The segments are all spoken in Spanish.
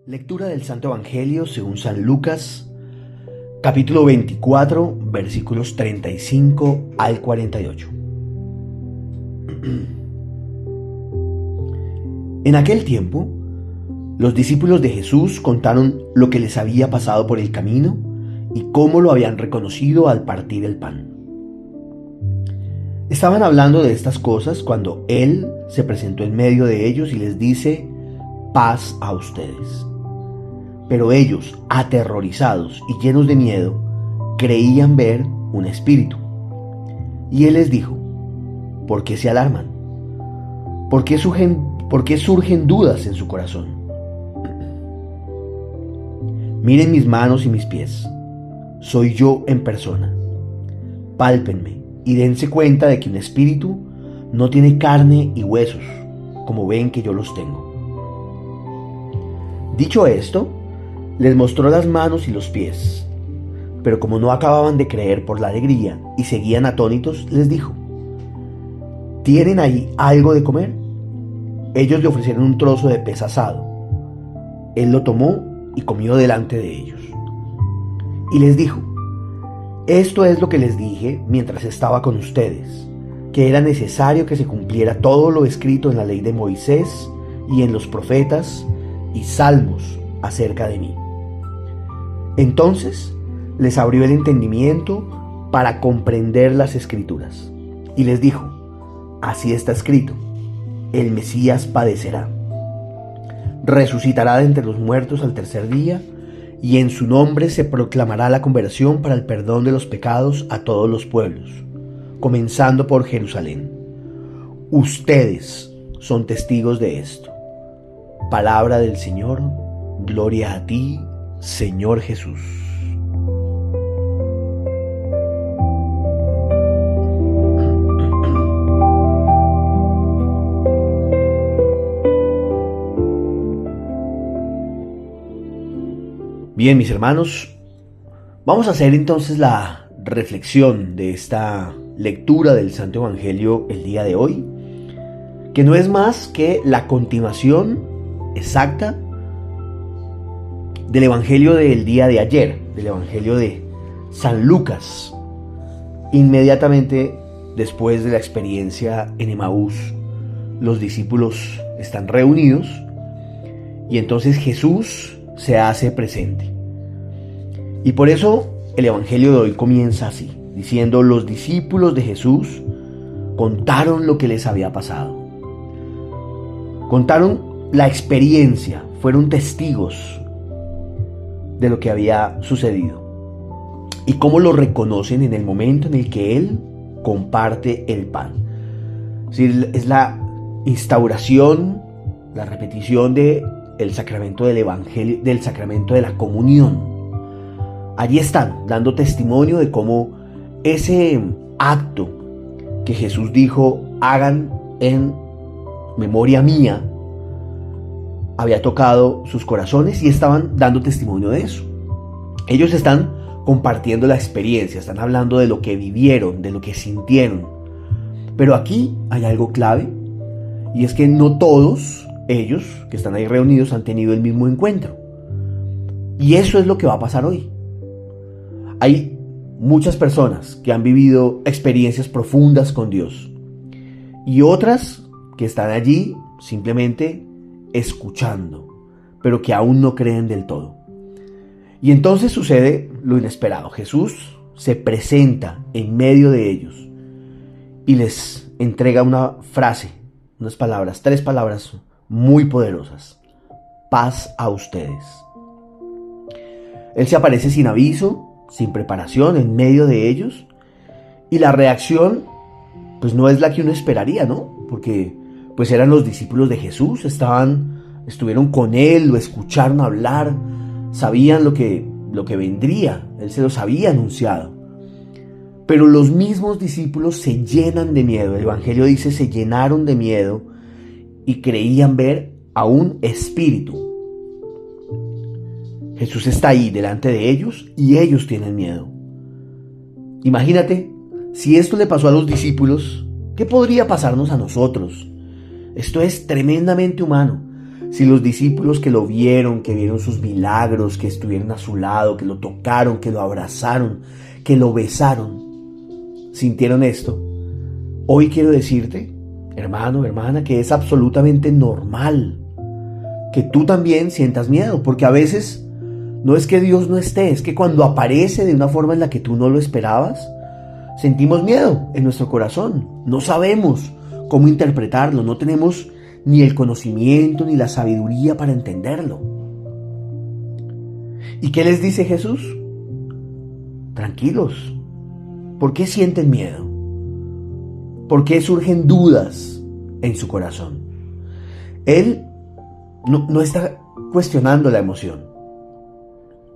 Lectura del Santo Evangelio según San Lucas, capítulo 24, versículos 35 al 48. En aquel tiempo, los discípulos de Jesús contaron lo que les había pasado por el camino y cómo lo habían reconocido al partir el pan. Estaban hablando de estas cosas cuando Él se presentó en medio de ellos y les dice: paz a ustedes. Pero ellos, aterrorizados y llenos de miedo, creían ver un espíritu. Y Él les dijo: ¿por qué se alarman? ¿Por qué surgen dudas en su corazón? Miren mis manos y mis pies. Soy yo en persona. Pálpenme y dense cuenta de que un espíritu no tiene carne y huesos, como ven que yo los tengo. Dicho esto, les mostró las manos y los pies. Pero como no acababan de creer por la alegría y seguían atónitos, les dijo: ¿tienen ahí algo de comer? Ellos le ofrecieron un trozo de pez asado. Él lo tomó y comió delante de ellos. Y les dijo: esto es lo que les dije mientras estaba con ustedes, que era necesario que se cumpliera todo lo escrito en la ley de Moisés y en los profetas y salmos acerca de mí. Entonces les abrió el entendimiento para comprender las escrituras y les dijo: así está escrito, el Mesías padecerá, resucitará de entre los muertos al tercer día, y en su nombre se proclamará la conversión para el perdón de los pecados a todos los pueblos, comenzando por Jerusalén. Ustedes son testigos de esto. Palabra del Señor. Gloria a ti, Señor Jesús. Bien, mis hermanos, vamos a hacer entonces la reflexión de esta lectura del Santo Evangelio el día de hoy, que no es más que la continuación exacta del Evangelio del día de ayer, del Evangelio de San Lucas, inmediatamente después de la experiencia en Emaús. Los discípulos están reunidos y entonces Jesús se hace presente. Y por eso el Evangelio de hoy comienza así, diciendo: los discípulos de Jesús contaron lo que les había pasado. Contaron la experiencia, fueron testigos de lo que había sucedido y cómo lo reconocen en el momento en el que Él comparte el pan. Es la instauración, la repetición de el sacramento del Evangelio, del sacramento de la comunión. Allí están dando testimonio de cómo ese acto que Jesús dijo: hagan en memoria mía, había tocado sus corazones y estaban dando testimonio de eso. Ellos están compartiendo la experiencia, están hablando de lo que vivieron, de lo que sintieron. Pero aquí hay algo clave, y es que no todos ellos que están ahí reunidos han tenido el mismo encuentro. Y eso es lo que va a pasar hoy. Hay muchas personas que han vivido experiencias profundas con Dios y otras que están allí simplemente escuchando, pero que aún no creen del todo. Y entonces sucede lo inesperado. Jesús se presenta en medio de ellos y les entrega una frase, unas palabras, 3 palabras muy poderosas: paz a ustedes. Él se aparece sin aviso, sin preparación, en medio de ellos, y la reacción pues no es la que uno esperaría, ¿no? Porque pues eran los discípulos de Jesús, estuvieron con Él, lo escucharon hablar, sabían lo que vendría, Él se los había anunciado. Pero los mismos discípulos se llenan de miedo. El Evangelio dice: se llenaron de miedo y creían ver a un espíritu. Jesús está ahí delante de ellos y ellos tienen miedo. Imagínate, si esto le pasó a los discípulos, ¿qué podría pasarnos a nosotros? Esto es tremendamente humano. Si los discípulos que lo vieron, que vieron sus milagros, que estuvieron a su lado, que lo tocaron, que lo abrazaron, que lo besaron, sintieron esto, hoy quiero decirte, hermano, hermana, que es absolutamente normal que tú también sientas miedo, porque a veces no es que Dios no esté, es que cuando aparece de una forma en la que tú no lo esperabas, sentimos miedo en nuestro corazón. No sabemos cómo interpretarlo, no tenemos ni el conocimiento ni la sabiduría para entenderlo. ¿Y qué les dice Jesús? Tranquilos. ¿Por qué sienten miedo? ¿Por qué surgen dudas en su corazón? Él no está cuestionando la emoción.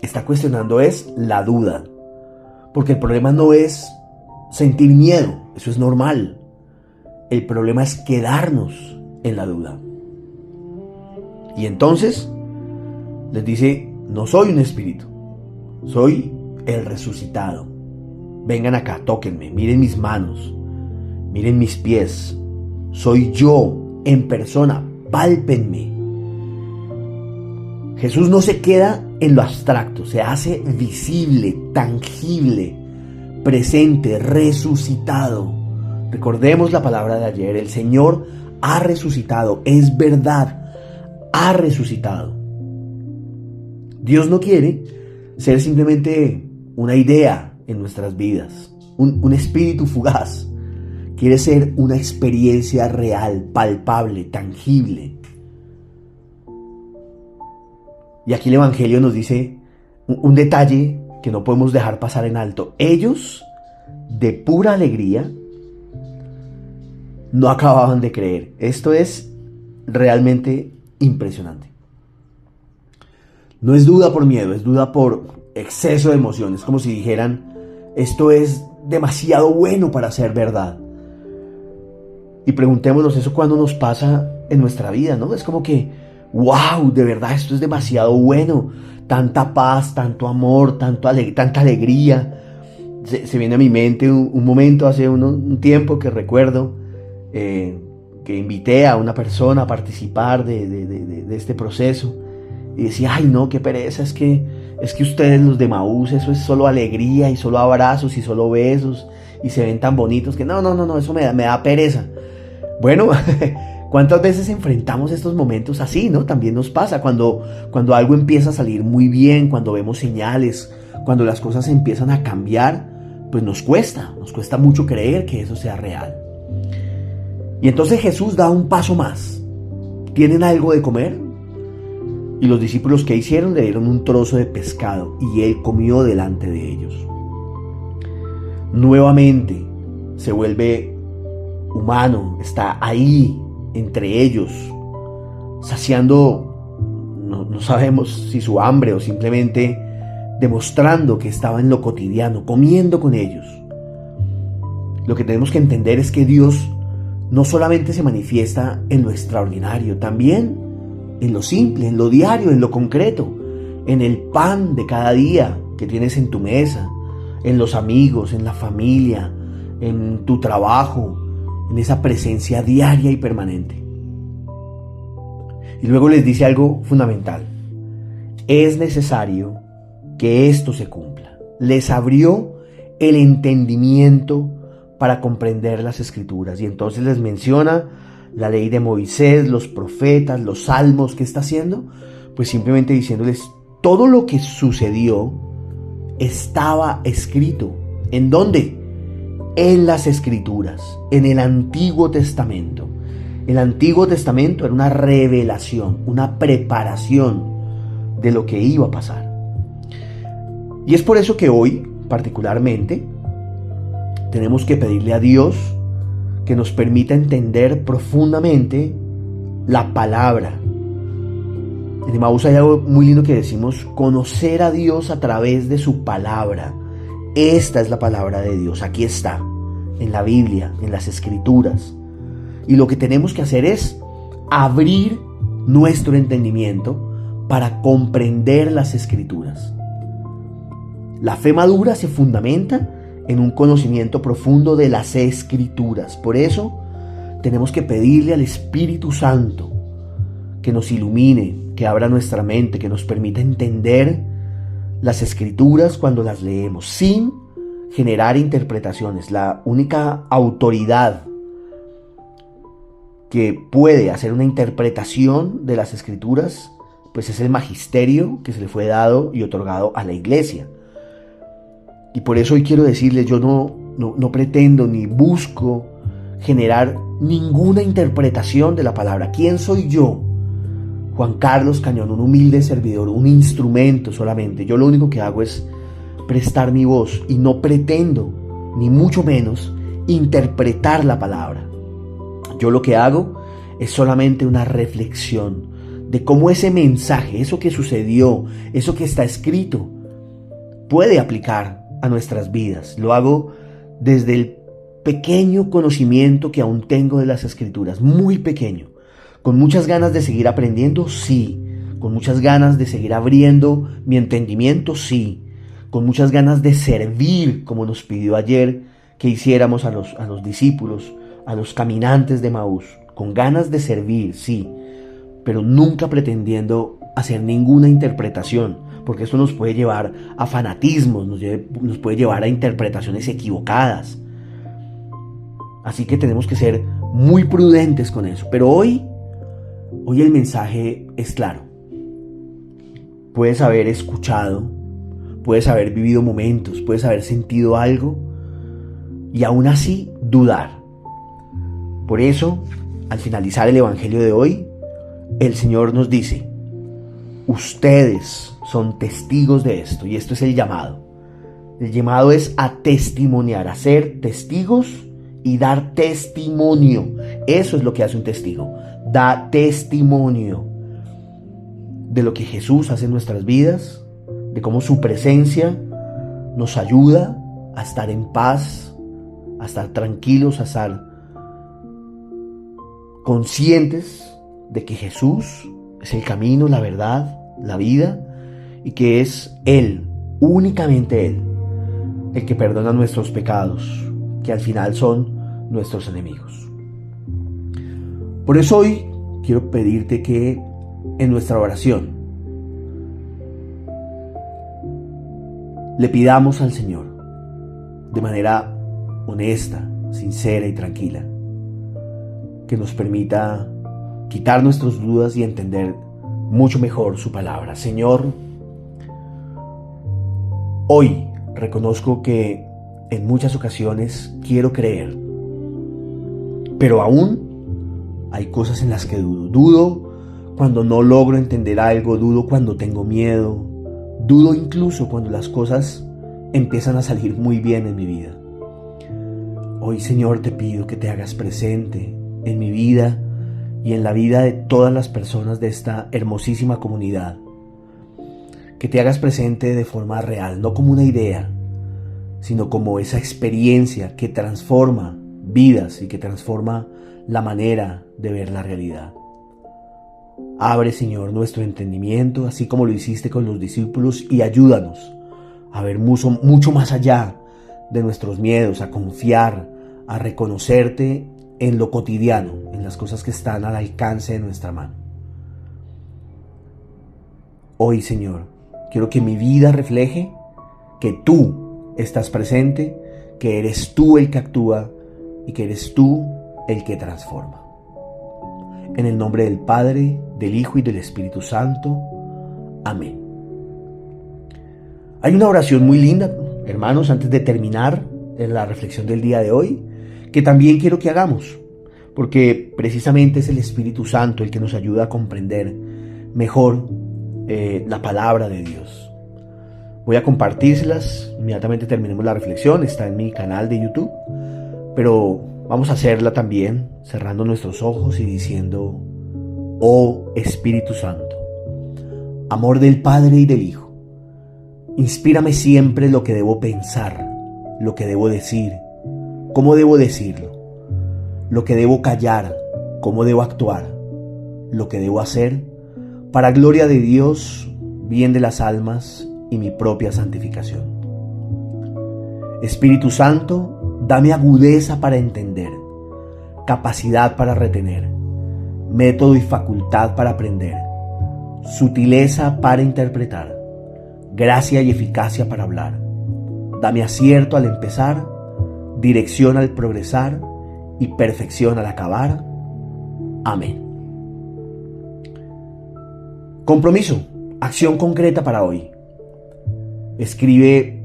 Está cuestionando es la duda. Porque el problema no es sentir miedo, eso es normal. El problema es quedarnos en la duda. Y entonces les dice, no soy un espíritu, soy el resucitado. Vengan acá, tóquenme, miren mis manos, miren mis pies. Soy yo en persona, pálpenme. Jesús no se queda en lo abstracto, se hace visible, tangible, presente, resucitado. Recordemos la palabra de ayer, el Señor ha resucitado, es verdad, ha resucitado. Dios no quiere ser simplemente una idea en nuestras vidas, un espíritu fugaz. Quiere ser una experiencia real, palpable, tangible. Y aquí el Evangelio nos dice un detalle que no podemos dejar pasar en alto. Ellos, de pura alegría, no acababan de creer. Esto es realmente impresionante. No es duda por miedo, es duda por exceso de emoción. Es como si dijeran, esto es demasiado bueno para ser verdad. Y preguntémonos eso cuando nos pasa en nuestra vida, ¿no? Es como que, wow, de verdad esto es demasiado bueno. Tanta paz, tanto amor, tanta alegría. Se viene a mi mente un momento hace un tiempo que recuerdo que invité a una persona a participar de este proceso. Y decía, ay no, qué pereza, es que ustedes los de Maús, eso es solo alegría y solo abrazos y solo besos y se ven tan bonitos que no, eso me da pereza. Bueno, ¿cuántas veces enfrentamos estos momentos así, no? También nos pasa cuando algo empieza a salir muy bien, cuando vemos señales, cuando las cosas empiezan a cambiar, pues nos cuesta mucho creer que eso sea real. Y entonces Jesús da un paso más. ¿Tienen algo de comer? Y los discípulos, ¿qué hicieron? Le dieron un trozo de pescado y él comió delante de ellos. Nuevamente se vuelve humano, está ahí entre ellos, saciando, no sabemos si su hambre o simplemente demostrando que estaba en lo cotidiano, comiendo con ellos. Lo que tenemos que entender es que Dios no solamente se manifiesta en lo extraordinario, también en lo simple, en lo diario, en lo concreto, en el pan de cada día que tienes en tu mesa, en los amigos, en la familia, en tu trabajo, en esa presencia diaria y permanente. Y luego les dice algo fundamental. Es necesario que esto se cumpla. Les abrió el entendimiento para comprender las Escrituras. Y entonces les menciona la ley de Moisés, los profetas, los salmos. ¿Qué está haciendo? Pues simplemente diciéndoles todo lo que sucedió estaba escrito. ¿En dónde? En las Escrituras, en el Antiguo Testamento. El Antiguo Testamento era una revelación, una preparación de lo que iba a pasar. Y es por eso que hoy, particularmente, tenemos que pedirle a Dios que nos permita entender profundamente la palabra. En Emmaús hay algo muy lindo que decimos, conocer a Dios a través de su palabra. Esta es la palabra de Dios, aquí está, en la Biblia, en las Escrituras. Y lo que tenemos que hacer es abrir nuestro entendimiento para comprender las Escrituras. La fe madura se fundamenta en un conocimiento profundo de las Escrituras. Por eso tenemos que pedirle al Espíritu Santo que nos ilumine, que abra nuestra mente, que nos permita entender las Escrituras cuando las leemos, sin generar interpretaciones. La única autoridad que puede hacer una interpretación de las Escrituras, pues es el magisterio que se le fue dado y otorgado a la Iglesia. Y por eso hoy quiero decirles, yo no pretendo ni busco generar ninguna interpretación de la palabra. ¿Quién soy yo? Juan Carlos Cañón, un humilde servidor, un instrumento solamente. Yo lo único que hago es prestar mi voz y no pretendo, ni mucho menos, interpretar la palabra. Yo lo que hago es solamente una reflexión de cómo ese mensaje, eso que sucedió, eso que está escrito, puede aplicar a nuestras vidas. Lo hago desde el pequeño conocimiento que aún tengo de las Escrituras, muy pequeño, con muchas ganas de seguir aprendiendo, sí, con muchas ganas de seguir abriendo mi entendimiento, sí, con muchas ganas de servir, como nos pidió ayer que hiciéramos a los discípulos, a los caminantes de Maús, con ganas de servir, sí, pero nunca pretendiendo hacer ninguna interpretación, porque esto nos puede llevar a fanatismos, nos puede llevar a interpretaciones equivocadas. Así que tenemos que ser muy prudentes con eso. Pero hoy el mensaje es claro. Puedes haber escuchado, puedes haber vivido momentos, puedes haber sentido algo y aún así dudar. Por eso, al finalizar el Evangelio de hoy, el Señor nos dice: ustedes son testigos de esto, y esto es el llamado. El llamado es a testimoniar, a ser testigos y dar testimonio. Eso es lo que hace un testigo, da testimonio de lo que Jesús hace en nuestras vidas, de cómo su presencia nos ayuda a estar en paz, a estar tranquilos, a estar conscientes de que Jesús es el camino, la verdad, la vida, y que es Él, únicamente Él, el que perdona nuestros pecados, que al final son nuestros enemigos. Por eso hoy quiero pedirte que en nuestra oración le pidamos al Señor de manera honesta, sincera y tranquila que nos permita quitar nuestras dudas y entender mucho mejor su palabra. Señor, hoy reconozco que en muchas ocasiones quiero creer, pero aún hay cosas en las que dudo. Dudo cuando no logro entender algo, dudo cuando tengo miedo, dudo incluso cuando las cosas empiezan a salir muy bien en mi vida. Hoy, Señor, te pido que te hagas presente en mi vida y en la vida de todas las personas de esta hermosísima comunidad. Que te hagas presente de forma real, no como una idea, sino como esa experiencia que transforma vidas y que transforma la manera de ver la realidad. Abre, Señor, nuestro entendimiento, así como lo hiciste con los discípulos, y ayúdanos a ver mucho más allá de nuestros miedos, a confiar, a reconocerte en lo cotidiano, en las cosas que están al alcance de nuestra mano. Hoy, Señor, quiero que mi vida refleje que tú estás presente, que eres tú el que actúa y que eres tú el que transforma. En el nombre del Padre, del Hijo y del Espíritu Santo. Amén. Hay una oración muy linda, hermanos, antes de terminar la reflexión del día de hoy, que también quiero que hagamos, porque precisamente es el Espíritu Santo el que nos ayuda a comprender mejor la palabra de Dios. Voy a compartírselas inmediatamente terminemos la reflexión, está en mi canal de YouTube, pero vamos a hacerla también cerrando nuestros ojos y diciendo: oh Espíritu Santo, amor del Padre y del Hijo, inspírame siempre lo que debo pensar, lo que debo decir, cómo debo decirlo, lo que debo callar, cómo debo actuar, lo que debo hacer, para gloria de Dios, bien de las almas y mi propia santificación. Espíritu Santo, dame agudeza para entender, capacidad para retener, método y facultad para aprender, sutileza para interpretar, gracia y eficacia para hablar. Dame acierto al empezar, dirección al progresar y perfección al acabar. Amén. Compromiso, acción concreta para hoy. Escribe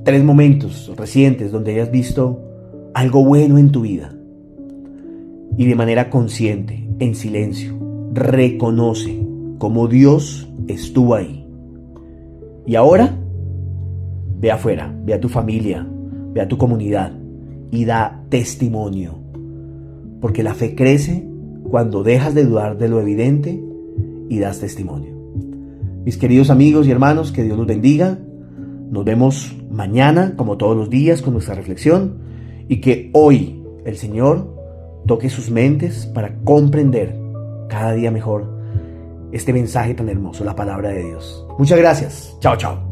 3 momentos recientes donde hayas visto algo bueno en tu vida y de manera consciente, en silencio, reconoce cómo Dios estuvo ahí. Y ahora, ve afuera, ve a tu familia, ve a tu comunidad y da testimonio. Porque la fe crece cuando dejas de dudar de lo evidente y das testimonio. Mis queridos amigos y hermanos, que Dios los bendiga. Nos vemos mañana, como todos los días, con nuestra reflexión. Y que hoy el Señor toque sus mentes para comprender cada día mejor este mensaje tan hermoso, la palabra de Dios. Muchas gracias. Chao, chao.